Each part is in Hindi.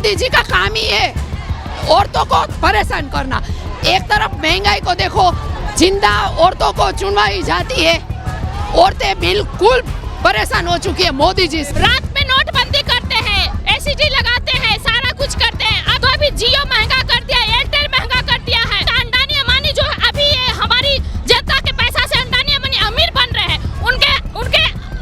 मोदी जी का काम ही है औरतों को परेशान करना। एक तरफ महंगाई को देखो, जिंदा औरतों को चुनवाई जाती है, औरतें बिल्कुल परेशान हो चुकी है मोदी जी से। रात में नोटबंदी करते हैं, एसीडी लगाते हैं, सारा कुछ करते हैं। अब अभी जियो महंगा कर दिया, एयरटेल महंगा कर दिया है। अंडानी अंबानी जो है अभी ये हमारी जनता के पैसा से अंडानी अंबानी अमीर बन रहे हैं। उनके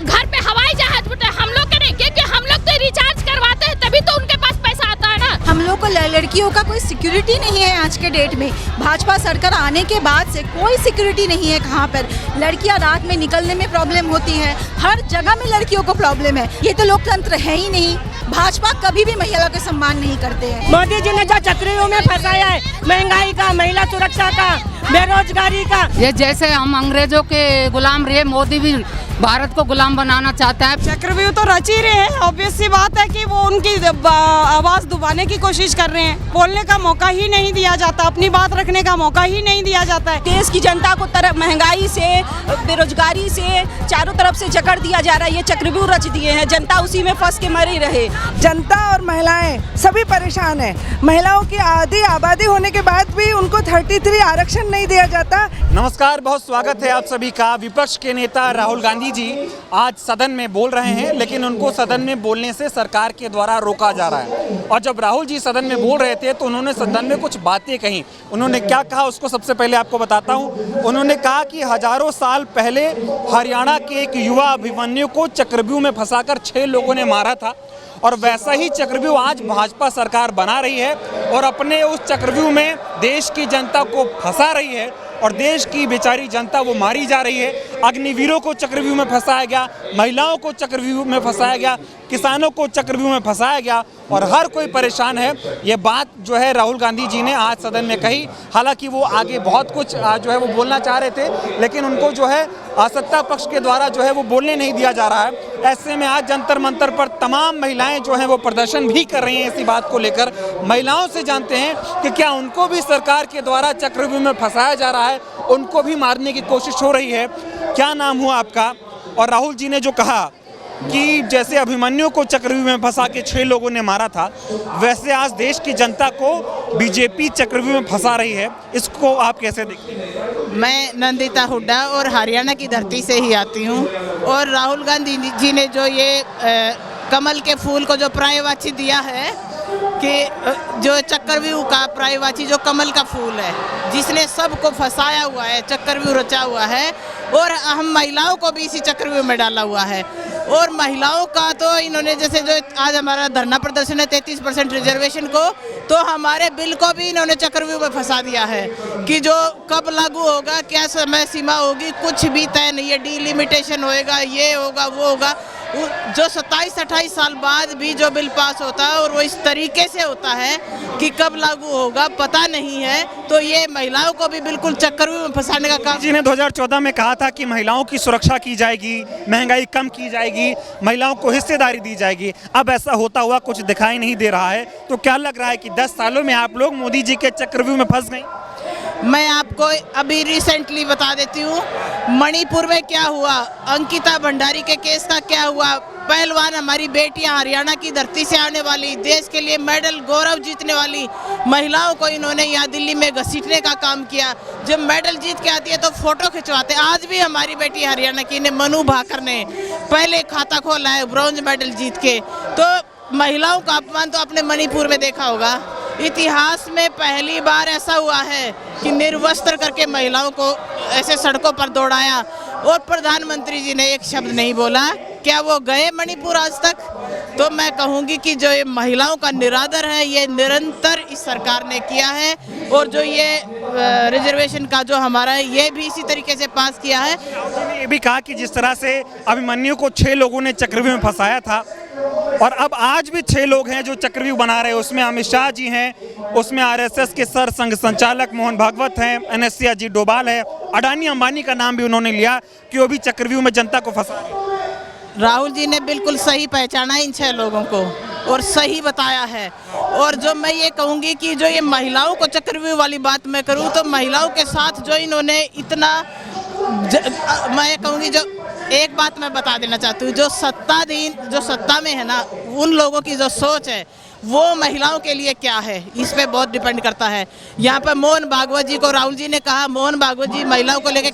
घर पे हवाई जहाज उठे, हम लोग के नहीं, क्योंकि हम लोग तो रिचार्ज करवाते हैं तभी तो उनके पास पैसा आता है ना। हम लोग को लड़कियों का कोई सिक्योरिटी नहीं है आज के डेट में। भाजपा सरकार आने के बाद से कोई सिक्योरिटी नहीं है। कहाँ पर लड़कियां रात में निकलने में प्रॉब्लम होती है, हर जगह में लड़कियों को प्रॉब्लम है। ये तो लोकतंत्र है ही नहीं। भाजपा कभी भी महिला का सम्मान नहीं करते हैं। मोदी जी ने जो चक्रव्यूह में फंसाया है, महंगाई का, महिला सुरक्षा का, बेरोजगारी का, ये जैसे हम अंग्रेजों के गुलाम रहे, मोदी भी भारत को गुलाम बनाना चाहता है। चक्रव्यूह तो रच ही रहे हैं। ऑब्वियस सी बात है कि वो उनकी आवाज दबाने की कोशिश कर रहे हैं। बोलने का मौका ही नहीं दिया जाता, अपनी बात रखने का मौका ही नहीं दिया जाता है। देश की जनता को तरफ महंगाई से, बेरोजगारी से चारों तरफ से जकड़ दिया जा रहा है। ये चक्रव्यूह रच दिए हैं, जनता उसी में फंस के मरी रहे। जनता और महिलाएं सभी परेशान है। महिलाओं की आधी आबादी होने के बाद भी उनको 33 आरक्षण नहीं दिया जाता। नमस्कार, बहुत स्वागत है आप सभी का। विपक्ष के नेता राहुल गांधी जी आज सदन में बोल रहे हैं, लेकिन उनको सदन में बोलने से सरकार के द्वारा रोका जा रहा है। और जब राहुल जी सदन में बोल रहे थे तो उन्होंने सदन में कुछ बातें कही। उन्होंने क्या कहा उसको सबसे पहले आपको बताता हूं। उन्होंने कहा कि हजारों साल पहले हरियाणा के एक युवा अभिमन्यु को चक्रव्यूह में फंसाकर 6 लोगों ने मारा था, और वैसा ही चक्रव्यूह आज भाजपा सरकार बना रही है और अपने उस चक्रव्यूह में देश की जनता को फंसा रही है। और देश की बेचारी जनता वो मारी जा रही है। अग्निवीरों को चक्रव्यूह में फंसाया गया, महिलाओं को चक्रव्यूह में फंसाया गया, किसानों को चक्रव्यूह में फंसाया गया, और हर कोई परेशान है। ये बात जो है राहुल गांधी जी ने आज सदन में कही। हालांकि वो आगे बहुत कुछ जो है वो बोलना चाह रहे थे, लेकिन उनको जो है सत्ता पक्ष के द्वारा जो है वो बोलने नहीं दिया जा रहा है। ऐसे में आज जंतर मंतर पर तमाम महिलाएं जो हैं वो प्रदर्शन भी कर रही हैं इसी बात को लेकर। महिलाओं से जानते हैं कि क्या उनको भी सरकार के द्वारा चक्रव्यूह में फंसाया जा रहा है, उनको भी मारने की कोशिश हो रही है। क्या नाम हुआ आपका? और राहुल जी ने जो कहा कि जैसे अभिमन्यु को चक्रव्यूह में फंसा के 6 लोगों ने मारा था, वैसे आज देश की जनता को बीजेपी चक्रव्यूह में फंसा रही है, इसको आप कैसे देखते हैं? मैं नंदिता हुड्डा और हरियाणा की धरती से ही आती हूँ। और राहुल गांधी जी ने जो ये कमल के फूल को जो पर्यायवाची दिया है, कि जो चक्रव्यूह का पर्यायवाची जो कमल का फूल है, जिसने सबको फंसाया हुआ है, चक्रव्यूह रचा हुआ है, और हम महिलाओं को भी इसी चक्रव्यूह में डाला हुआ है। और महिलाओं का तो इन्होंने, जैसे जो आज हमारा धरना प्रदर्शन है 33% रिजर्वेशन को, तो हमारे बिल को भी इन्होंने चक्रव्यूह में फंसा दिया है कि जो कब लागू होगा, क्या समय सीमा होगी, कुछ भी तय नहीं है। डिलिमिटेशन होएगा, ये होगा, वो होगा। जो 27-28 साल बाद भी जो बिल पास होता है और वो इस तरीके से होता है कि कब लागू होगा पता नहीं है। तो ये महिलाओं को भी बिल्कुल चक्रव्यूह में फंसाने का काम। जी ने 2014 में कहा था कि महिलाओं की सुरक्षा की जाएगी, महंगाई कम की जाएगी, महिलाओं को हिस्सेदारी दी जाएगी। अब ऐसा होता हुआ कुछ दिखाई नहीं दे रहा है। तो क्या लग रहा है कि 10 सालों में आप लोग मोदी जी के चक्रव्यूह में फंस गए? मैं आपको अभी रिसेंटली बता देती हूँ, मणिपुर में क्या हुआ, अंकिता भंडारी के केस का क्या हुआ। पहलवान हमारी बेटियां हरियाणा की धरती से आने वाली, देश के लिए मेडल गौरव जीतने वाली महिलाओं को इन्होंने यहाँ दिल्ली में घसीटने का काम किया। जब मेडल जीत के आती है तो फोटो खिंचवाते। आज भी हमारी बेटी हरियाणा की ने मनु भाकर ने पहले खाता खोला है ब्रॉन्ज मेडल जीत के। तो महिलाओं का अपमान तो आपने मणिपुर में देखा होगा। इतिहास में पहली बार ऐसा हुआ है कि निर्वस्त्र करके महिलाओं को ऐसे सड़कों पर दौड़ाया, और प्रधानमंत्री जी ने एक शब्द नहीं बोला। क्या वो गए मणिपुर आज तक? तो मैं कहूँगी कि जो ये महिलाओं का निरादर है, ये निरंतर इस सरकार ने किया है। और जो ये रिजर्वेशन का जो हमारा है, ये भी इसी तरीके से पास किया है। ये भी कहा कि जिस तरह से अभिमन्यु को 6 लोगों ने चक्रव्यूह में फंसाया था, और अब आज भी 6 लोग हैं जो चक्रव्यूह बना रहे हैं। उसमें अमित शाह जी हैं, उसमें RSS के सर संघ संचालक मोहन भागवत हैं, NSC अजीत डोभाल है, अडानी अंबानी का नाम भी उन्होंने लिया कि वो भी चक्रव्यूह में जनता को फंसा रहे हैं। राहुल जी ने बिल्कुल सही पहचाना इन 6 लोगों को और सही बताया है। और जो मैं ये कहूँगी कि जो ये महिलाओं को चक्रव्यूह वाली बात मैं करूँ, तो महिलाओं के साथ जो इन्होंने इतना मैं कहूँगी, जो एक बात मैं बता देना चाहती हूँ, जो सत्ता में है ना, उन लोगों की जो सोच है वो महिलाओं के लिए क्या है, इस पे बहुत डिपेंड करता है। यहाँ पर मोहन भागवत जी को राहुल जी ने कहा, मोहन भागवत जी महिलाओं को लेकर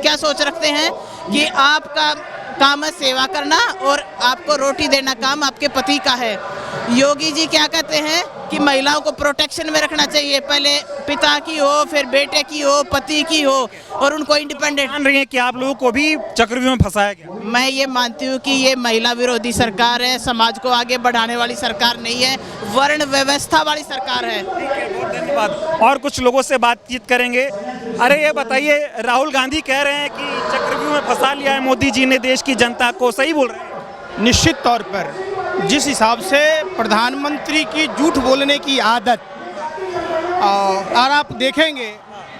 क्या सोच रखते हैं कि आपका काम है सेवा करना और आपको रोटी देना काम आपके पति का है। योगी जी क्या कहते हैं कि महिलाओं को प्रोटेक्शन में रखना चाहिए, पहले पिता की हो, फिर बेटे की हो, पति की हो, और उनको इंडिपेंडेंट। मान रही है कि आप लोगों को भी चक्रव्यूह में फंसाया गया? मैं ये मानती हूँ कि ये महिला विरोधी सरकार है, समाज को आगे बढ़ाने वाली सरकार नहीं है, वर्ण व्यवस्था वाली सरकार है। बहुत धन्यवाद। और कुछ लोगों से बातचीत करेंगे। अरे ये बताइए, राहुल गांधी कह रहे हैं कि चक्रव्यूह में फंसा लिया है मोदी जी ने देश की जनता को, सही बोल रहे हैं? निश्चित तौर पर जिस हिसाब से प्रधानमंत्री की झूठ बोलने की आदत, और आप देखेंगे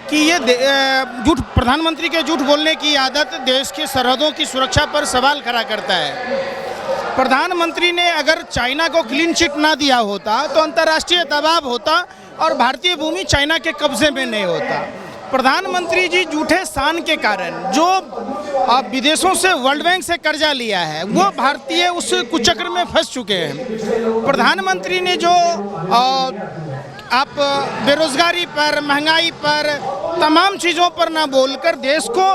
कि ये प्रधानमंत्री के झूठ बोलने की आदत देश की सरहदों की सुरक्षा पर सवाल खड़ा करता है। प्रधानमंत्री ने अगर चाइना को क्लीन चिट ना दिया होता तो अंतर्राष्ट्रीय दबाव होता और भारतीय भूमि चाइना के कब्जे में नहीं होता। प्रधानमंत्री जी झूठे स्थान के कारण जो विदेशों से वर्ल्ड बैंक से कर्जा लिया है, वो भारतीय उस कुचक्र में फंस चुके हैं। प्रधानमंत्री ने जो आप बेरोजगारी पर, महंगाई पर, तमाम चीज़ों पर ना बोलकर देश को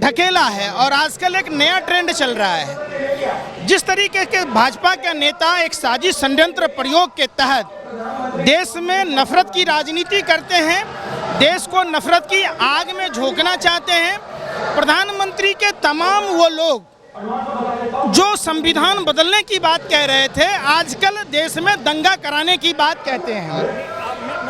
ढकेला है, और आजकल एक नया ट्रेंड चल रहा है। जिस तरीके के भाजपा के नेता एक साजिश षड्यंत्र प्रयोग के तहत देश में नफरत की राजनीति करते हैं, देश को नफरत की आग में झोंकना चाहते हैं। प्रधानमंत्री के तमाम वो लोग जो संविधान बदलने की बात कह रहे थे, आजकल देश में दंगा कराने की बात कहते हैं।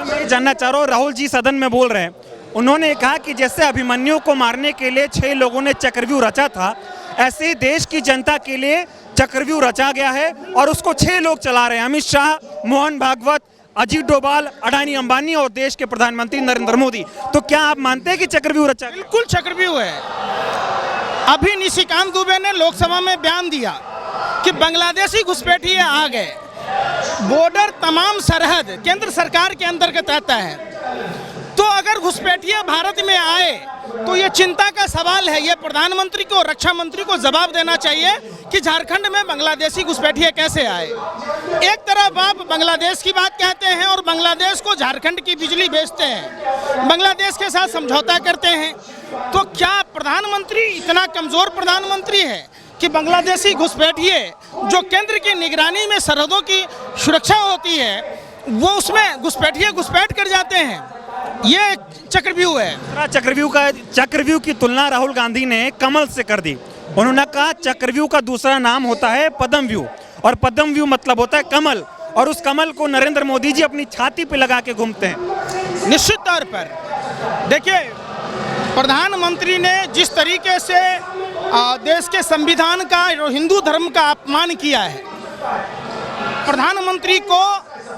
मैं जानना चाह रहा हूँ, राहुल जी सदन में बोल रहे हैं, उन्होंने कहा कि जैसे अभिमन्यु को मारने के लिए 6 लोगों ने चक्रव्यूह रचा था, ऐसे ही देश की जनता के लिए चक्रव्यूह रचा गया है और उसको 6 लोग चला रहे हैं। अमित शाह, मोहन भागवत, अजीत डोभाल, अडानी अंबानी और देश के प्रधानमंत्री नरेंद्र मोदी। तो क्या आप मानते हैं कि चक्रव्यूह रचा? बिल्कुल चक्रव्यूह है। अभी निशिकांत दुबे ने लोकसभा में बयान दिया कि बांग्लादेशी घुसपैठिए आ गए। बॉर्डर तमाम सरहद केंद्र सरकार के अंतर्गत आता है, तो अगर घुसपैठिए भारत में आए तो ये चिंता का सवाल है। ये प्रधानमंत्री को, रक्षा मंत्री को जवाब देना चाहिए कि झारखंड में बांग्लादेशी घुसपैठिए कैसे आए। एक तरफ आप बांग्लादेश की बात कहते हैं और बांग्लादेश को झारखंड की बिजली बेचते हैं, बांग्लादेश के साथ समझौता करते हैं, तो क्या प्रधानमंत्री इतना कमजोर प्रधानमंत्री है कि बांग्लादेशी घुसपैठिए जो केंद्र की निगरानी में सरहदों की सुरक्षा होती है, वो उसमें घुसपैठिए घुसपैठ कर जाते हैं? ये चक्रव्यूह है। चक्रव्यूह की तुलना राहुल गांधी ने कमल से कर दी। उन्होंने कहा चक्रव्यूह का दूसरा नाम होता है पद्मव्यूह, और पद्मव्यूह मतलब होता है कमल, और उस कमल को नरेंद्र मोदी जी अपनी छाती पे लगा के घूमते हैं। निश्चित तौर पर देखिए, प्रधानमंत्री ने जिस तरीके से देश के संविधान का और हिंदू धर्म का अपमान किया है, प्रधानमंत्री को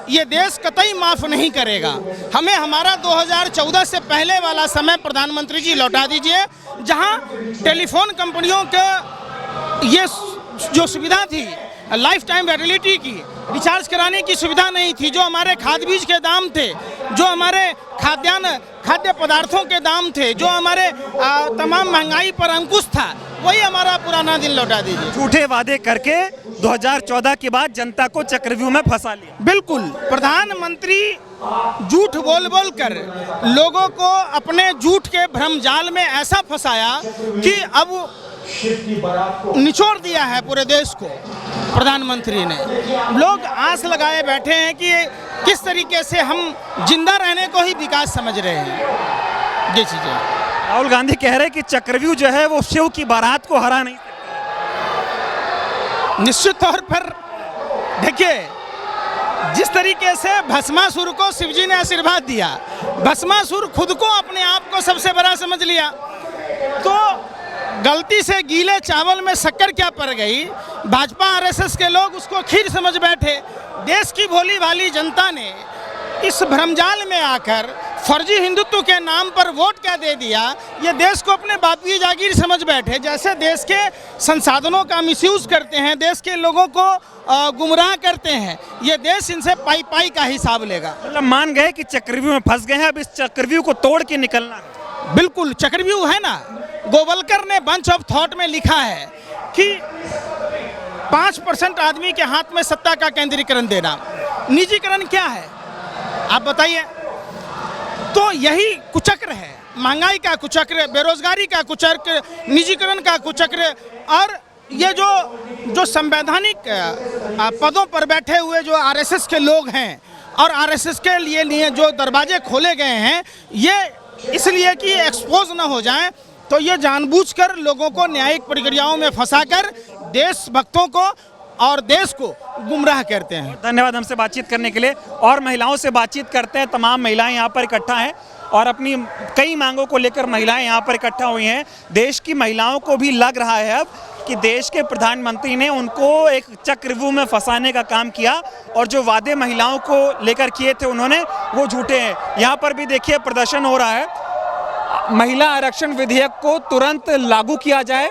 ये देश कतई माफ नहीं करेगा। हमें हमारा 2014 से पहले वाला समय प्रधानमंत्री जी लौटा दीजिए, जहां टेलीफोन कंपनियों के ये जो सुविधा थी लाइफ टाइम वैलिडिटी की, रिचार्ज कराने की सुविधा नहीं थी, जो हमारे खाद बीज के दाम थे, जो हमारे खाद्य पदार्थों के दाम थे, जो हमारे तमाम महंगाई पर अंकुश था, वही हमारा पुराना दिन लौटा दीजिए। झूठे वादे करके 2014 के बाद जनता को चक्रव्यूह में फंसा लिया। बिल्कुल, प्रधानमंत्री झूठ बोल बोल कर लोगों को अपने झूठ के भ्रमजाल में ऐसा फंसाया कि अब निचोड़ दिया है पूरे देश को प्रधानमंत्री ने। लोग आस लगाए बैठे हैं कि किस तरीके से हम जिंदा रहने को ही विकास समझ रहे हैं। ये चीजें राहुल गांधी कह रहे हैं कि चक्रव्यूह जो है वो शिव की बारात को हरा नहीं। निश्चित तौर पर देखिए, जिस तरीके से भस्मासुर को शिवजी ने आशीर्वाद दिया, भस्मासुर खुद को अपने आप को सबसे बड़ा समझ लिया, तो गलती से गीले चावल में शक्कर क्या पड़ गई, भाजपा आरएसएस के लोग उसको खीर समझ बैठे। देश की भोली भाली जनता ने इस भ्रमजाल में आकर फर्जी हिंदुत्व के नाम पर वोट क्या दे दिया, ये देश को अपने बाप की जागीर समझ बैठे। जैसे देश के संसाधनों का मिसयूज करते हैं, देश के लोगों को गुमराह करते हैं, ये देश इनसे पाई पाई का हिसाब लेगा। मतलब मान गए कि चक्रव्यूह में फंस गए हैं, अब इस चक्रव्यूह को तोड़ के निकलना है। बिल्कुल चक्रव्यूह है ना। गोवलकर ने बंच ऑफ थॉट में लिखा है कि 5% आदमी के हाथ में सत्ता का केंद्रीकरण देना, निजीकरण क्या है, आप बताइए। तो यही कुचक्र है, महंगाई का कुचक्र, बेरोजगारी का कुचक्र, निजीकरण का कुचक्र। और ये जो संवैधानिक पदों पर बैठे हुए जो आरएसएस के लोग हैं और आरएसएस के लिए जो दरवाजे खोले गए हैं, ये इसलिए कि एक्सपोज न हो जाएं, तो ये जानबूझकर लोगों को न्यायिक प्रक्रियाओं में फंसाकर देशभक्तों को और देश को गुमराह करते हैं। धन्यवाद हमसे बातचीत करने के लिए। और महिलाओं से बातचीत करते हैं। तमाम महिलाएं यहाँ पर इकट्ठा हैं और अपनी कई मांगों को लेकर महिलाएं यहाँ पर इकट्ठा हुई हैं। देश की महिलाओं को भी लग रहा है अब कि देश के प्रधानमंत्री ने उनको एक चक्रव्यूह में फंसाने का काम किया और जो वादे महिलाओं को लेकर किए थे उन्होंने, वो झूठे हैं। यहाँ पर भी देखिए प्रदर्शन हो रहा है। महिला आरक्षण विधेयक को तुरंत लागू किया जाए,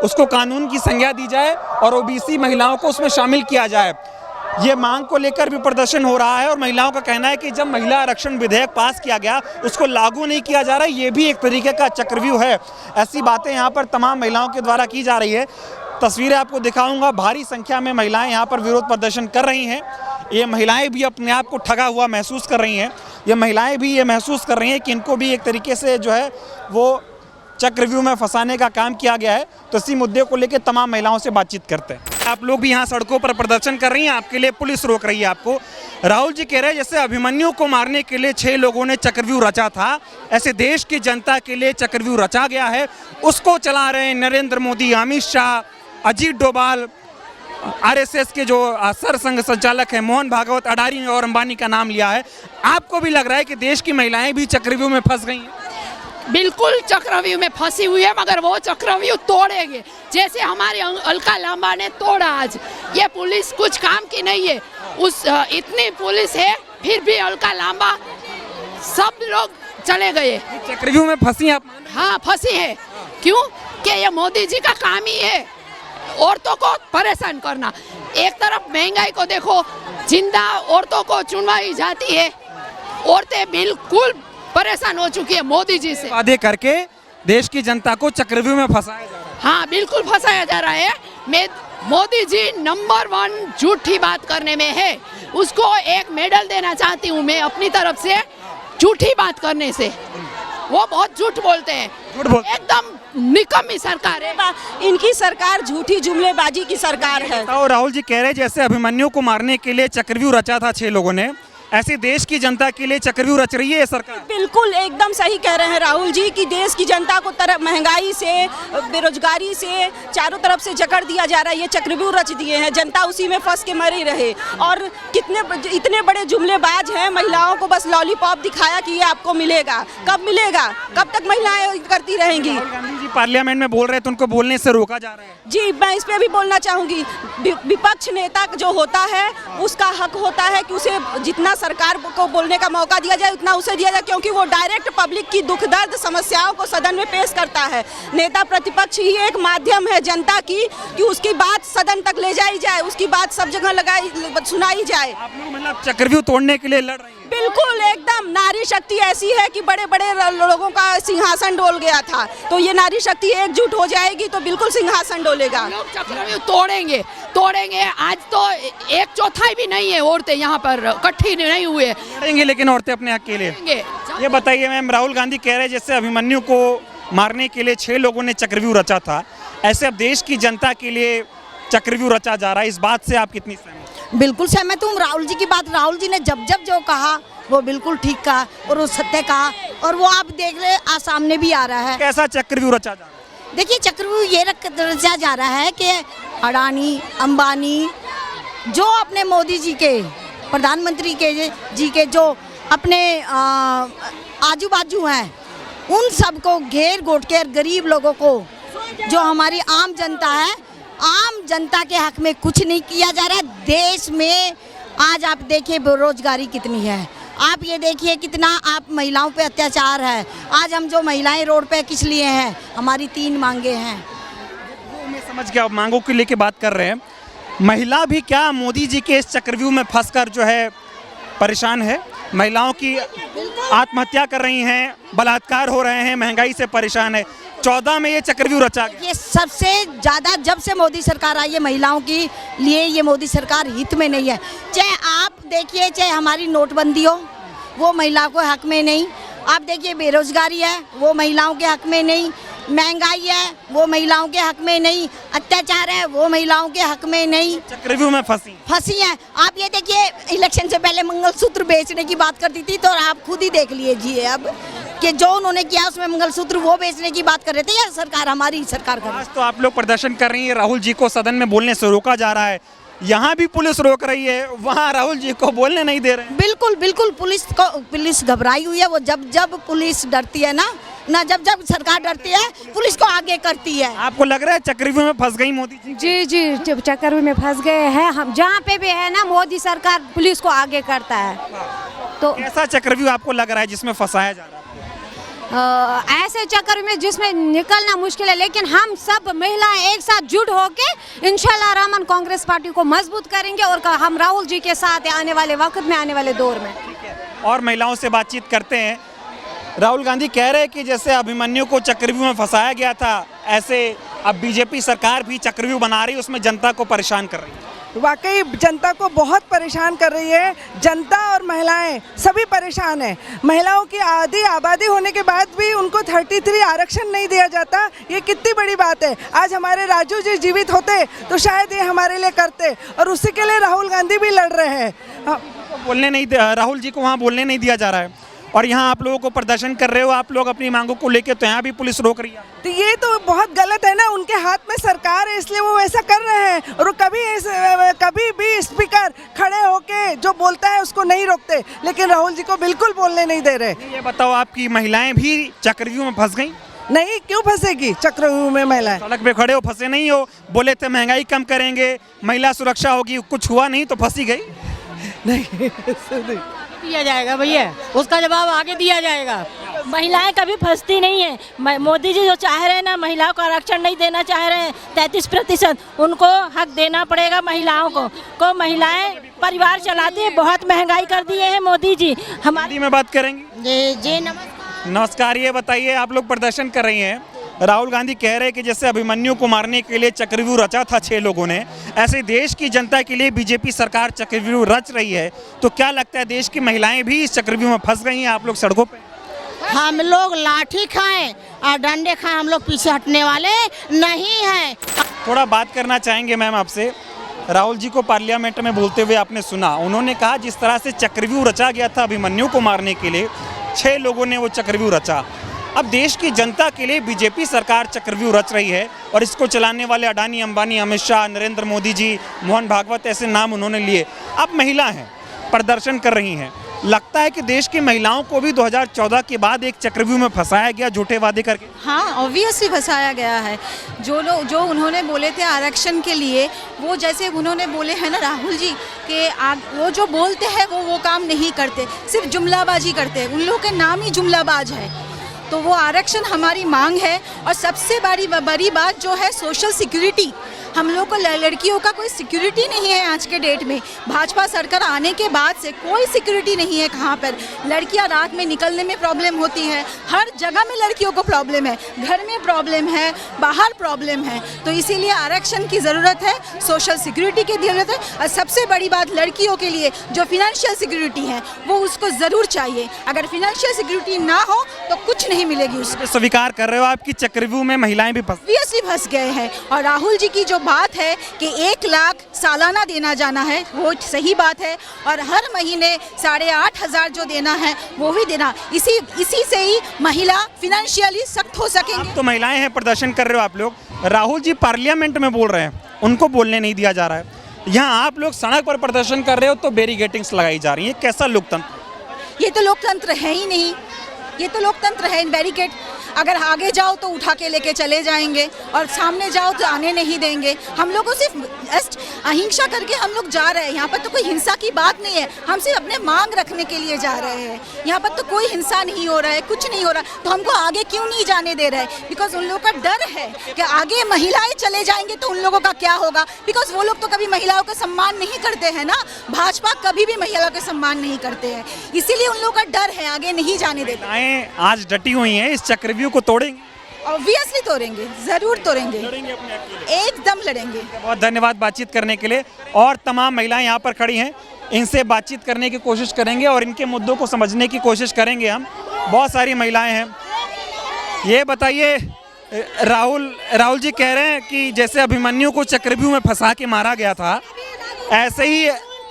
उसको कानून की संज्ञा दी जाए और ओबीसी महिलाओं को उसमें शामिल किया जाए, ये मांग को लेकर भी प्रदर्शन हो रहा है। और महिलाओं का कहना है कि जब महिला आरक्षण विधेयक पास किया गया उसको लागू नहीं किया जा रहा, ये भी एक तरीके का चक्रव्यूह है। ऐसी बातें यहाँ पर तमाम महिलाओं के द्वारा की जा रही है। तस्वीरें आपको दिखाऊंगा। भारी संख्या में महिलाएं यहाँ पर विरोध प्रदर्शन कर रही हैं। ये महिलाएं भी अपने आप को ठगा हुआ महसूस कर रही हैं। ये महिलाएं भी ये महसूस कर रही हैं कि इनको भी एक तरीके से जो है वो चक्रव्यूह में फंसाने का काम किया गया है। तो इसी मुद्दे को लेकर तमाम महिलाओं से बातचीत करते हैं। आप लोग भी यहाँ सड़कों पर प्रदर्शन कर रही हैं, आपके लिए पुलिस रोक रही है आपको। राहुल जी कह रहे हैं जैसे अभिमन्यु को मारने के लिए 6 लोगों ने चक्रव्यूह रचा था, ऐसे देश की जनता के लिए चक्रव्यूह रचा गया है। उसको चला रहे हैं नरेंद्र मोदी, अमित शाह, अजीत डोभाल, आरएसएस के जो सरसंघ संचालक हैं मोहन भागवत, अडानी और अंबानी का नाम लिया है। आपको भी लग रहा है कि देश की महिलाएं भी चक्रव्यूह में फंस गई हैं? बिल्कुल चक्रव्यूह में फंसी हुई है, मगर वो चक्रव्यूह तोड़ेंगे जैसे हमारे अलका लांबा ने तोड़ा। आज ये पुलिस कुछ काम की नहीं है, इतनी पुलिस है फिर भी अलका लांबा सब लोग चले गए। चक्रव्यूह में फंसी आप? हाँ फंसी है। क्यों? कि ये मोदी जी का काम ही है औरतों को परेशान करना। एक तरफ महंगाई को देखो, जिंदा औरतों को चुनवाई जाती है, औरतें बिल्कुल परेशान हो चुकी है मोदी जी से। वादे करके देश की जनता को चक्रव्यूह में फंसाया जा रहा है। हाँ बिल्कुल फंसाया जा रहा है। मोदी जी नंबर 1 झूठी बात करने में है। उसको एक मेडल देना चाहती हूँ मैं अपनी तरफ से, झूठी बात करने से। वो बहुत झूठ बोलते हैं, एकदम निकम्मी सरकार है। इनकी सरकार झूठी जुमलेबाजी की सरकार है। और राहुल जी कह रहे हैं जैसे अभिमन्यु को मारने के लिए चक्रव्यूह रचा था 6 लोगों ने, ऐसे देश की जनता के लिए चक्रव्यूह रच रही है ये सरकार। बिल्कुल एकदम सही कह रहे हैं राहुल जी कि देश की जनता को तरफ महंगाई से, बेरोजगारी से चारों तरफ से जकड़ दिया जा रहा है। ये चक्रव्यूह रच दिए हैं, जनता उसी में फंस के मरी रहे। और इतने बड़े जुमलेबाज हैं, महिलाओं को बस लॉलीपॉप दिखाया कि ये आपको मिलेगा। कब मिलेगा? कब तक महिलाएं करती रहेंगी? राहुल गांधी जी पार्लियामेंट में बोल रहे थे, उनको बोलने से रोका जा रहा है। जी मैं इस पे भी बोलना चाहूँगी। विपक्ष नेता जो होता है उसका हक होता है कि उसे जितना सरकार को बोलने का मौका दिया जाए उतना उसे दिया जाए, क्योंकि वो डायरेक्ट पब्लिक की दुख दर्द समस्याओं को सदन में पेश करता है। नेता प्रतिपक्ष ही एक माध्यम है जनता की कि उसकी बात सदन तक ले जाई जाए, उसकी बात सब जगह सुनाई जाए। आप लोग मतलब चक्रव्यूह तोड़ने के लिए लड़ रही हैं? बिल्कुल एकदम। नारी शक्ति ऐसी है कि बड़े बड़े लोगों का सिंहासन डोल गया था, तो ये नारी शक्ति एकजुट हो जाएगी तो बिल्कुल सिंहासन डोलेगा। लोग चक्रव्यूह तोड़ेंगे। आज तो 1/4 भी नहीं है औरतें यहाँ पर इकट्ठी नहीं हुए। लड़ेंगे लेकिन औरतें अपने हक के लिए। ये बताइए मैम, राहुल गांधी कह रहे हैं जैसे अभिमन्यु को मारने के लिए 6 लोगों ने चक्रव्यूह रचा था, ऐसे अब देश की जनता के लिए चक्रव्यूह रचा जा रहा है। इस बात से आप कितनी सहमत? बिल्कुल सहमत हूँ राहुल जी की बात। राहुल जी ने जब जो कहा वो बिल्कुल ठीक कहा और वो सत्य कहा, और वो आप देख रहे आज सामने भी आ रहा है। कैसा चक्रव्यूह रचा जा रहा है? देखिए चक्रव्यूह ये रचा जा रहा है कि अडानी, अंबानी जो अपने मोदी जी के, प्रधानमंत्री जी के जो अपने आजू बाजू हैं, उन सबको घेर घोट के गरीब लोगों को, जो हमारी आम जनता है, आम जनता के हक में कुछ नहीं किया जा रहा है। देश में आज आप देखिए बेरोजगारी कितनी है, आप ये देखिए कितना आप महिलाओं पे अत्याचार है। आज हम जो महिलाएं रोड पे किस लिए हैं? हमारी 3 मांगे हैं। वो मैं समझ गया, मांगों को लेके बात कर रहे हैं। महिला भी क्या मोदी जी के इस चक्रव्यूह में फंसकर जो है परेशान है? महिलाओं की आत्महत्या कर रही हैं, बलात्कार हो रहे हैं, महंगाई से परेशान है। 14 में ये चक्रव्यूह रचा गया। ये सबसे ज़्यादा जब से मोदी सरकार आई है महिलाओं के लिए ये मोदी सरकार हित में नहीं है। चाहे आप देखिए, चाहे हमारी नोटबंदी हो वो महिलाओं के हक में नहीं, आप देखिए बेरोजगारी है वो महिलाओं के हक में नहीं, महंगाई है वो महिलाओं के हक में नहीं, अत्याचार है वो महिलाओं के हक में नहीं, चक्रव्यूह में फंसी है। आप ये देखिए इलेक्शन से पहले मंगलसूत्र बेचने की बात करती थी, तो आप खुद ही देख लीजिए अब कि जो उन्होंने किया उसमें मंगलसूत्र वो बेचने की बात कर रहे थे या सरकार हमारी सरकार कर रही है। आज तो आप लोग प्रदर्शन कर रही हैं, राहुल जी को सदन में बोलने से रोका जा रहा है, यहाँ भी पुलिस रोक रही है, वहाँ राहुल जी को बोलने नहीं दे रहे हैं। बिल्कुल बिल्कुल पुलिस घबराई हुई है। वो जब पुलिस डरती है ना जब सरकार डरती है पुलिस को आगे करती है। आपको लग रहा है चक्रव्यूह में फंस गई मोदी जी? जी चक्रव्यूह में फंस गए हैं हम। जहाँ पे भी है ना मोदी सरकार पुलिस को आगे करता है। तो कैसा चक्रव्यूह आपको लग रहा है जिसमें फंसाया जा रहा है? ऐसे चक्कर में जिसमें निकलना मुश्किल है, लेकिन हम सब महिलाएं एक साथ जुट होके इंशाल्लाह रहमान कांग्रेस पार्टी को मजबूत करेंगे और हम राहुल जी के साथ आने वाले वक्त में, आने वाले दौर में। और महिलाओं से बातचीत करते हैं। राहुल गांधी कह रहे हैं कि जैसे अभिमन्यु को चक्रव्यूह में फंसाया गया था, ऐसे अब बीजेपी सरकार भी चक्रव्यूह बना रही है, उसमें जनता को परेशान कर रही है। वाकई जनता को बहुत परेशान कर रही है। जनता और महिलाएं सभी परेशान हैं। महिलाओं की आधी आबादी होने के बाद भी उनको 33 आरक्षण नहीं दिया जाता, ये कितनी बड़ी बात है। आज हमारे राजू जी जीवित होते तो शायद ये हमारे लिए करते, और उसी के लिए राहुल गांधी भी लड़ रहे हैं। बोलने नहीं, राहुल जी को वहाँ बोलने नहीं दिया जा रहा है, और यहाँ आप लोगों को प्रदर्शन कर रहे हो, आप लोग अपनी मांगों को लेकर, तो यहाँ भी पुलिस रोक रही है। तो ये तो बहुत गलत है ना, उनके हाथ में सरकार है इसलिए वो वैसा कर रहे हैं। और कभी भी स्पीकर खड़े होके जो बोलता है उसको नहीं रोकते, लेकिन राहुल जी को बिल्कुल बोलने नहीं दे रहे। ये बताओ, आपकी महिलाएं भी चक्रव्यूह में फंस गई? नहीं, क्यों फंसेगी चक्रव्यूह में महिलाएं? सड़क पे खड़े हो, फंसे नहीं हो। बोले थे महंगाई कम करेंगे, महिला सुरक्षा होगी, कुछ हुआ नहीं तो फंसी गई। नहीं दिया जाएगा भैया, उसका जवाब आगे दिया जाएगा। महिलाएं कभी फंसती नहीं है। मोदी जी जो चाह रहे हैं ना, महिलाओं को आरक्षण नहीं देना चाह रहे हैं 33%, उनको हक देना पड़ेगा महिलाओं को महिलाएं परिवार चलाती है। बहुत महंगाई कर दिए हैं मोदी जी। हिंदी में बात करेंगे? जी नमस्कार। ये बताइए, आप लोग प्रदर्शन कर रही हैं, राहुल गांधी कह रहे हैं कि जैसे अभिमन्यु को मारने के लिए चक्रव्यूह रचा था 6 लोगों ने, ऐसे देश की जनता के लिए बीजेपी सरकार चक्रव्यूह रच रही है। तो क्या लगता है, देश की महिलाएं भी इस चक्रव्यूह में फंस गई हैं? आप लोग सड़कों पे? हम लोग लाठी खाएं और डंडे खाएं, हम लोग पीछे हटने वाले नहीं हैं। थोड़ा बात करना चाहेंगे मैम आपसे। राहुल जी को पार्लियामेंट में बोलते हुए आपने सुना, उन्होंने कहा जिस तरह से चक्रव्यूह रचा गया था अभिमन्यु को मारने के लिए, 6 लोगों ने वो चक्रव्यूह रचा। अब देश की जनता के लिए बीजेपी सरकार चक्रव्यूह रच रही है, और इसको चलाने वाले अडानी, अंबानी, अमित शाह, नरेंद्र मोदी जी, मोहन भागवत, ऐसे नाम उन्होंने लिए। अब महिला हैं, प्रदर्शन कर रही हैं। लगता है कि देश की महिलाओं को भी 2014 के बाद एक चक्रव्यूह में फंसाया गया झूठे वादे करके? हाँ, ऑब्वियसली फंसाया गया है। जो उन्होंने बोले थे आरक्षण के लिए, वो जैसे उन्होंने बोले हैं ना राहुल जी कि वो जो बोलते हैं वो काम नहीं करते, सिर्फ जुमलाबाजी करते हैं। उन लोगों के नाम ही जुमलाबाज है। तो वो आरक्षण हमारी मांग है। और सबसे बड़ी बात जो है सोशल सिक्योरिटी। हम लोग को लड़कियों का कोई सिक्योरिटी नहीं है आज के डेट में। भाजपा सरकार आने के बाद से कोई सिक्योरिटी नहीं है। कहाँ पर लड़कियां रात में निकलने में प्रॉब्लम होती है, हर जगह में लड़कियों को प्रॉब्लम है, घर में प्रॉब्लम है, बाहर प्रॉब्लम है। तो इसीलिए आरक्षण की ज़रूरत है, सोशल सिक्योरिटी की ज़रूरत है। और सबसे बड़ी बात लड़कियों के लिए जो फिनेंशियल सिक्योरिटी है वो उसको ज़रूर चाहिए। अगर फिनेंशियल सिक्योरिटी ना हो तो कुछ नहीं मिलेगी उसको। स्वीकार कर रहे हो आपकी चक्रव्यूह में महिलाएं भी फंस गए हैं। और राहुल जी की जो बात है कि 1 लाख सालाना देना जाना है, वो सही बात है। और हर महीने 8,500 जो देना है वो भी देना। इसी से ही महिला फिनेंशियली सख्त हो सकेंगे। तो महिलाएं हैं, प्रदर्शन कर रहे हो आप लोग। राहुल जी पार्लियामेंट में बोल रहे हैं, उनको बोलने नहीं दिया जा रहा है। यहाँ आप लोग सड़क पर प्रदर्शन कर रहे हो तो बैरिकेडिंग्स लगाई जा रही है। कैसा लोकतंत्र? ये तो लोकतंत्र है ही नहीं। ये तो लोकतंत्र है बैरिकेड। अगर आगे जाओ तो उठा के लेके चले जाएंगे और सामने जाओ तो आने नहीं देंगे। हम लोगों सिर्फ जस्ट अहिंसा करके हम लोग जा रहे हैं। यहाँ पर तो कोई हिंसा की बात नहीं है, हम सिर्फ अपने मांग रखने के लिए जा रहे हैं। यहाँ पर तो कोई हिंसा नहीं हो रहा है, कुछ नहीं हो रहा, तो हमको आगे क्यों नहीं जाने दे रहे हैं? बिकॉज उन लोगों का डर है कि आगे महिलाएं चले जाएंगे तो उन लोगों का क्या होगा। बिकॉज वो लोग तो कभी महिलाओं का सम्मान नहीं करते हैं ना, भाजपा कभी भी महिलाओं का सम्मान नहीं करते हैं, इसीलिए उन लोगों का डर है, आगे नहीं जाने देते। आज डटी हुई हैं, इस चक्रव्यूह को तोड़ेंगे? ऑब्वियसली तोड़ेंगे, जरूर तोड़ेंगे, एकदम लड़ेंगे। बहुत धन्यवाद बातचीत करने के लिए। और तमाम महिलाएं यहाँ पर खड़ी हैं, इनसे बातचीत करने की कोशिश करेंगे और इनके मुद्दों को समझने की कोशिश करेंगे हम। बहुत सारी महिलाएं हैं। ये बताइए, राहुल जी कह रहे हैं कि जैसे अभिमन्यु को चक्रव्यूह में फंसा के मारा गया था, ऐसे ही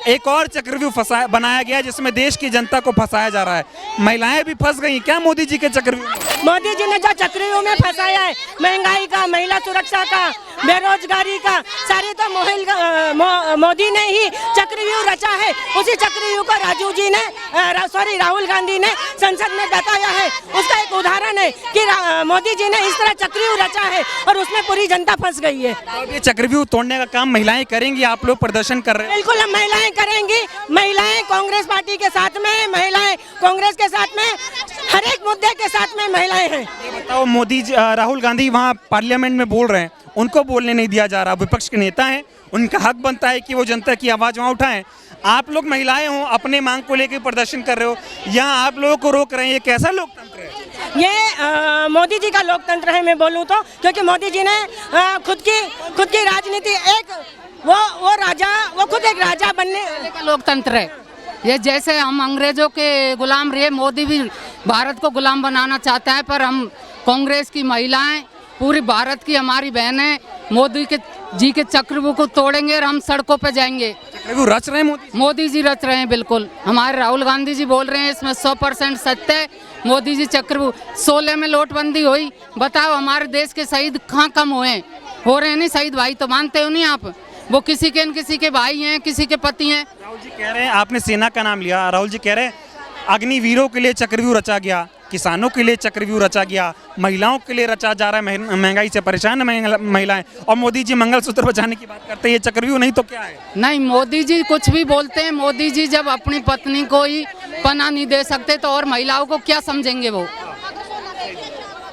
एक और चक्रव्यूह बनाया गया जिसमें देश की जनता को फंसाया जा रहा है। महिलाएं भी फंस गई क्या मोदी जी के चक्रव्यूह में? मोदी जी ने जो चक्रव्यूह में फंसाया है, महंगाई का, महिला सुरक्षा का, बेरोजगारी का, सारी तो मोदी ने ही चक्रव्यूह रचा है। उसी चक्रव्यूह को राहुल गांधी ने संसद में बताया है। उसका एक उदाहरण है कि मोदी जी ने इस तरह चक्रव्यूह रचा है और उसमें पूरी जनता फंस गई है। तो ये चक्रव्यूह तोड़ने का काम महिलाएं करेंगी? आप लोग प्रदर्शन कर रहे हैं? बिल्कुल हम महिलाएं करेंगी। महिलाएं कांग्रेस पार्टी के साथ में, महिलाएं कांग्रेस के साथ में, हर एक मुद्दे के साथ में महिलाएं हैं। बताओ, मोदी जी, राहुल गांधी वहाँ पार्लियामेंट में बोल रहे हैं, उनको बोलने नहीं दिया जा रहा। विपक्ष के नेता हैं, उनका हक बनता है कि वो जनता की आवाज़ वहाँ उठाएं। आप लोग महिलाएं हो, अपने मांग को लेकर प्रदर्शन कर रहे हो, यहाँ आप लोगों को रोक रहे हैं। ये कैसा लोकतंत्र है? ये मोदी जी का लोकतंत्र है, मैं बोलूँ तो, क्योंकि मोदी जी ने खुद की राजनीति वो खुद एक राजा बनने का लोकतंत्र है। ये जैसे हम अंग्रेजों के गुलाम रहे, मोदी भी भारत को गुलाम बनाना चाहता है, पर हम कांग्रेस की महिलाएं, पूरी भारत की हमारी बहनें मोदी जी के चक्रव्यूह को तोड़ेंगे और हम सड़कों पे जाएंगे। चक्रव्यूह रच रहे हैं मोदी जी रच रहे हैं, बिल्कुल। हमारे राहुल गांधी जी बोल रहे हैं, इसमें 100% सत्य है। मोदी जी चक्रव्यूह 16 में नोटबंदी हुई, बताओ हमारे देश के शहीद कहाँ कम हुए? हो रहे हैं नहीं शहीद भाई, तो मानते हो नहीं आप? वो किसी के भाई हैं, किसी के पति हैं। राहुल जी कह रहे हैं, आपने सेना का नाम लिया, राहुल जी कह रहे हैं अग्निवीरों के लिए चक्रव्यूह रचा गया, किसानों के लिए चक्रव्यूह रचा गया, महिलाओं के लिए रचा जा रहा है, महंगाई से परेशान महिलाएं, और मोदी जी मंगलसूत्र बचाने की बात करते हैं। ये चक्रव्यूह नहीं तो क्या है? नहीं, मोदी जी कुछ भी बोलते हैं। मोदी जी जब अपनी पत्नी को ही पनाह नहीं दे सकते तो और महिलाओं को क्या समझेंगे वो?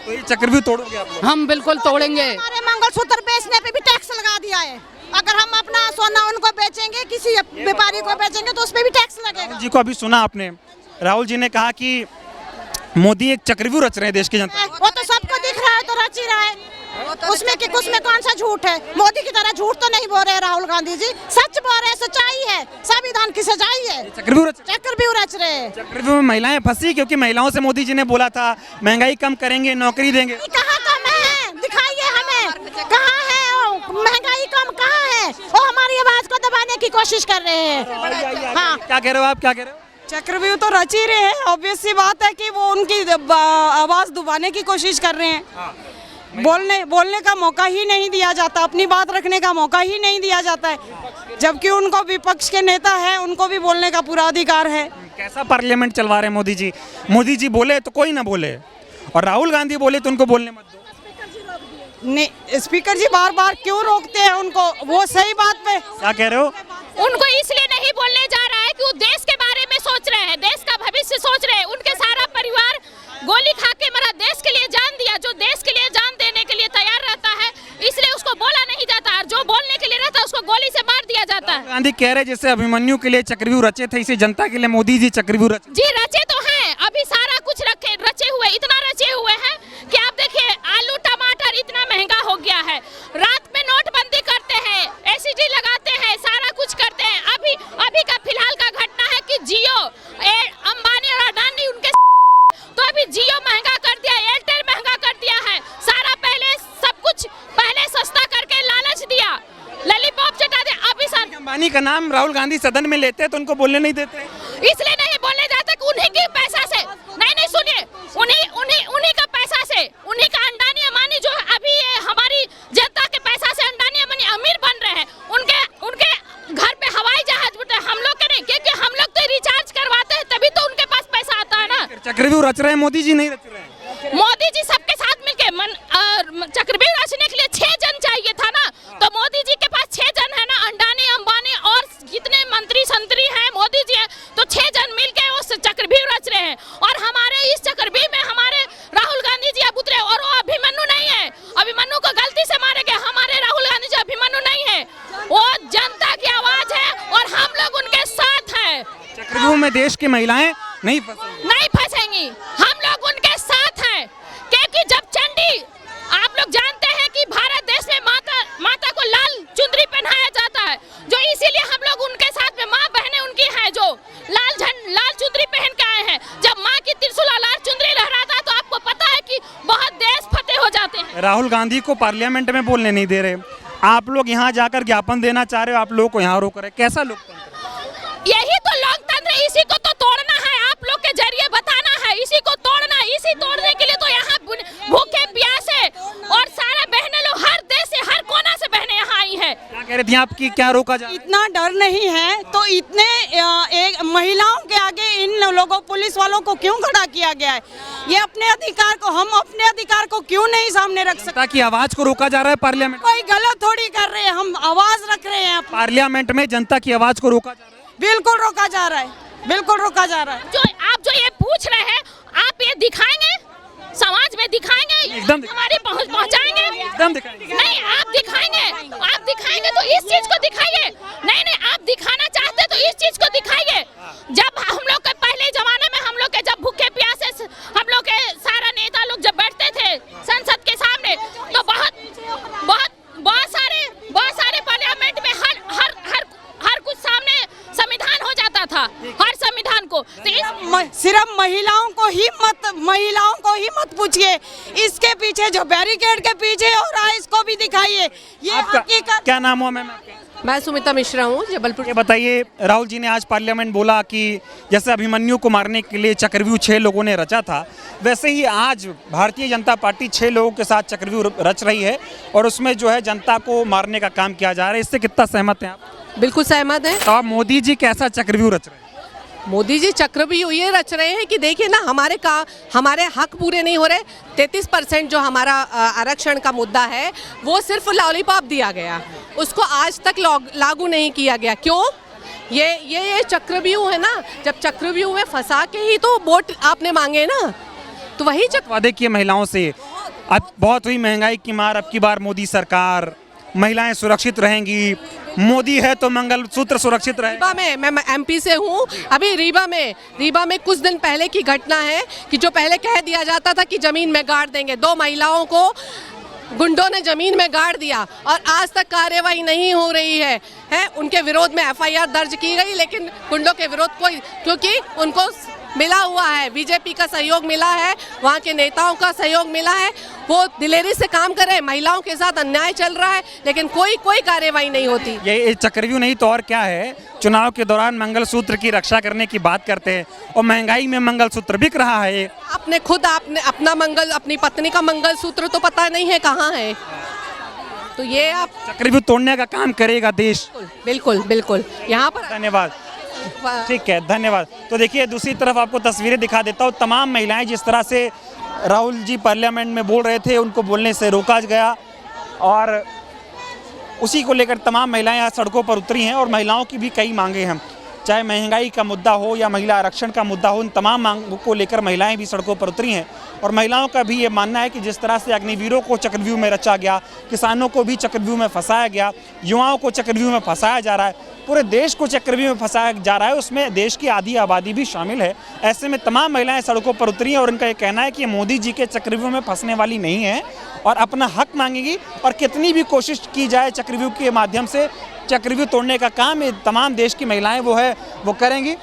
तो ये चक्रव्यूह तोड़ोगे आप लोग? हम बिल्कुल तोड़ेंगे। हमारे मंगलसूत्र बेचने पे भी टैक्स लगा दिया है। अगर हम अपना सोना उनको बेचेंगे, किसी व्यापारी को बेचेंगे तो उस पे भी टैक्स लगेगा। जी को अभी सुना आपने, राहुल जी ने कहा कि मोदी एक चक्रव्यूह रच रहे हैं देश की जनता। वो तो सबको दिख रहा है, तो रच ही रहा है। उसमें कौन सा झूठ है? मोदी की तरह झूठ तो नहीं बोल रहे राहुल गांधी जी, सच बोल रहे हैं, सच्चाई है, संविधान की सच्चाई है। चक्रव्यूह रच रहे हैं। चक्रव्यूह में महिलाएं फंसी क्योंकि महिलाओं से मोदी जी ने बोला था महंगाई कम करेंगे, नौकरी देंगे। कहाँ कम है? दिखाइए हमें, कहाँ है महंगाई कम? कहाँ है? वो हमारी आवाज को दबाने की कोशिश कर रहे हैं। हाँ, क्या कह रहे हो आप, क्या कह रहे हो? चक्रव्यूह तो रच ही रहे हैं। ऑब्वियस सी बात है कि वो उनकी आवाज दबाने की कोशिश कर रहे हैं। बोलने का मौका ही नहीं दिया जाता, अपनी बात रखने का मौका ही नहीं दिया जाता है, जबकि उनको विपक्ष के नेता है, उनको भी बोलने का पूरा अधिकार है। कैसा पार्लियामेंट चलवा रहे हैं मोदी जी? मोदी जी बोले तो कोई ना बोले, और राहुल गांधी बोले तो उनको बोलने मत दो। नहीं, स्पीकर जी बार बार क्यों रोकते हैं उनको? वो सही बात पे क्या कह रहे हो? उनको इसलिए नहीं बोलने जा रहा है कि वो देश के बारे में सोच रहे हैं, देश का भविष्य सोच रहे हैं। उनके सारा परिवार गोली खा के मरा, देश के लिए जान दिया। जो देश के लिए जान देने के लिए तैयार रहता है, इसलिए उसको बोला नहीं जाता, और जो बोलने के लिए रहता है उसको गोली से मार दिया जाता है। गांधी कह रहे जैसे अभिमन्यु के लिए चक्रव्यूह रचे थे, इसे जनता के लिए मोदी जी चक्रव्यूह रचे। जी रचे तो हैं, अभी सारा कुछ रचे हुए, इतना रचे हुए हैं कि आप देखिए आलू टमाटर इतना महंगा हो गया है। रात में नोटबंदी करते हैं, एसीडी लगाते हैं, सारा कुछ करते हैं। अभी का फिलहाल का घटना है कि जियो, अंबानी और अडानी उनके तो अभी जियो महंगा कर दिया, एयरटेल महंगा कर दिया है। सारा पहले सब कुछ पहले सस्ता करके लालच दिया, लॉलीपॉप चटा दिया। अभी अंबानी का नाम राहुल गांधी सदन में लेते हैं तो उनको बोलने नहीं देते। इसलिए नहीं बोलने जाते कि उन्हीं के पैसा से, नहीं सुनिए, उन्हीं का पैसा से, उन्हीं का अंडानी अमानी जो अभी हमारी जनता के पैसा से अंडानी अमानी अमीर बन रहे हैं, उनके घर पे हवाई जहाज उठे, हम लोग के नहीं, क्योंकि हम लोग तो रिचार्ज करवाते हैं, तभी तो उनके पास पैसा आता है ना। चक्रव्यूह रच रहे हैं मोदी जी, नहीं रच रहे हैं। मोदी जी सबके साथ में देश की महिलाएं नहीं फंसेंगी? नहीं फंसेंगी, हम लोग उनके साथ हैं। क्योंकि जब चंडी, आप लोग जानते हैं कि भारत देश में माता को लाल चुनरी पहनाया जाता है, जो इसीलिए हम लोग उनके साथ में, माँ बहनें उनकी हैं जो लाल चुनरी पहन के आए हैं। जब माँ की त्रिशूल लाल चुनरी लहराता है तो आपको पता है कि बहुत देश फतेह हो जाते हैं। राहुल गांधी को पार्लियामेंट में बोलने नहीं दे रहे, आप लोग यहाँ जाकर ज्ञापन देना चाह रहे हो, आप लोगों को यहाँ रोक रहे, कैसा लोकतंत्र? यही तो लोकतंत्र, इसी को तो तोड़ना है, आप लोग के जरिए बताना है, इसी को तोड़ना, इसी तोड़ने के लिए तो यहाँ भूखे प्यासे और सारा बहनें लोग हर देश से, हर कोना से बहनें यहाँ आई है। क्या कह रही थी आपकी, क्या रोका जा रहा है? इतना डर नहीं है तो इतने एक महिलाओं के आगे इन लोगों, पुलिस वालों को क्यों खड़ा किया गया है? ये अपने अधिकार को, हम अपने अधिकार को क्यों नहीं सामने रख सकते? ताकि आवाज को रोका जा रहा है पार्लियामेंट? कोई गलत थोड़ी कर रहे हैं, हम आवाज रख रहे हैं। पार्लियामेंट में जनता की आवाज को रोका जा रहा है? बिल्कुल रोका जा रहा है, बिल्कुल रोका जा रहा है। जो आप जो ये पूछ रहे हैं, आप ये दिखाएंगे, समाज में दिखाएंगे, एकदम हमारे पहुंचाएंगे? एकदम दिखाएंगे। नहीं, आप दिखाएंगे तो इस चीज को दिखाइए। नहीं, आप दिखाना चाहते तो इस चीज को दिखाइए। जब हम लोग के पहले जमाने में, हम लोग के जब भूखे प्यासे, हम लोग के सारा नेता लोग जब बैठते थे संसद के सामने, तो बहुत सारे पार्लियामेंट में हर कुछ सामने संविधान हो जाता था, हर संविधान को। तो सिर्फ महिलाओं को ही मत पूछिए, इसके पीछे जो बैरिकेड के पीछे हो रहा है इसको भी दिखाइए। ये हकीकत। क्या नाम हुआ मैम? मैं सुमिता मिश्रा हूँ, जबलपुर। ये बताइए, राहुल जी ने आज पार्लियामेंट बोला कि जैसे अभिमन्यु को मारने के लिए चक्रव्यूह 6 लोगों ने रचा था, वैसे ही आज भारतीय जनता पार्टी 6 लोगों के साथ चक्रव्यूह रच रही है और उसमें जो है जनता को मारने का काम किया जा रहा है। इससे कितना सहमत हैं आप? बिल्कुल सहमत है। तो आप मोदी जी कैसा चक्रव्यूह रच रहे हैं? मोदी जी चक्रव्यूह ये रच रहे हैं कि देखिए ना, हमारे हक पूरे नहीं हो रहे। 33% जो हमारा आरक्षण का मुद्दा है वो सिर्फ लॉलीपॉप दिया गया, उसको आज तक लागू नहीं किया गया। क्यों? ये चक्रव्यूह है ना, जब चक्रव्यूह में फंसा के ही तो वोट आपने मांगे ना, तो वही वादे किए महिलाओं से। अब बहुत हुई महंगाई की मार, अब की बार मोदी सरकार, महिलाएं सुरक्षित रहेंगी, मोदी है तो मंगलसूत्र सुरक्षित रहेगा। रीवा में, मैं एमपी से हूँ, अभी रीवा में कुछ दिन पहले की घटना है कि जो पहले कह दिया जाता था कि जमीन में गाड़ देंगे, 2 महिलाओं को गुंडों ने जमीन में गाड़ दिया और आज तक कार्यवाही नहीं हो रही है। उनके विरोध में एफआईआर दर्ज की गई, लेकिन गुंडों के विरोध क्योंकि उनको मिला हुआ है, बीजेपी का सहयोग मिला है, वहाँ के नेताओं का सहयोग मिला है, वो दिलेरी से काम कर रहे हैं। महिलाओं के साथ अन्याय चल रहा है लेकिन कोई कार्यवाही नहीं होती। ये चक्रव्यूह नहीं तो और क्या है? चुनाव के दौरान मंगलसूत्र की रक्षा करने की बात करते हैं और महंगाई में मंगलसूत्र बिक रहा है। आपने अपनी पत्नी का मंगलसूत्र तो पता नहीं है कहाँ है, तो ये आप चक्रव्यूह तोड़ने का काम करेगा देश। बिल्कुल यहाँ पर। धन्यवाद। ठीक है, धन्यवाद। तो देखिए, दूसरी तरफ आपको तस्वीरें दिखा देता हूँ। तमाम महिलाएं जिस तरह से राहुल जी पार्लियामेंट में बोल रहे थे, उनको बोलने से रोका गया और उसी को लेकर तमाम महिलाएं यहाँ सड़कों पर उतरी हैं और महिलाओं की भी कई मांगे हैं, चाहे महंगाई का मुद्दा हो या महिला आरक्षण का मुद्दा हो, इन तमाम मांगों को लेकर महिलाएं भी सड़कों पर उतरी हैं। और महिलाओं का भी ये मानना है कि जिस तरह से अग्निवीरों को चक्रव्यूह में रचा गया, किसानों को भी चक्रव्यूह में फंसाया गया, युवाओं को चक्रव्यूह में फंसाया जा रहा है, पूरे देश को चक्रव्यूह में फंसाया जा रहा है, उसमें देश की आधी आबादी भी शामिल है। ऐसे में तमाम महिलाएं सड़कों पर उतरी हैं और उनका ये कहना है कि मोदी जी के चक्रव्यूह में फंसने वाली नहीं है और अपना हक मांगेगी और कितनी भी कोशिश की जाए चक्रव्यूह के माध्यम से चक्रव्यूह तोड़ने का काम ये तमाम देश की महिलाएं वो करेंगी।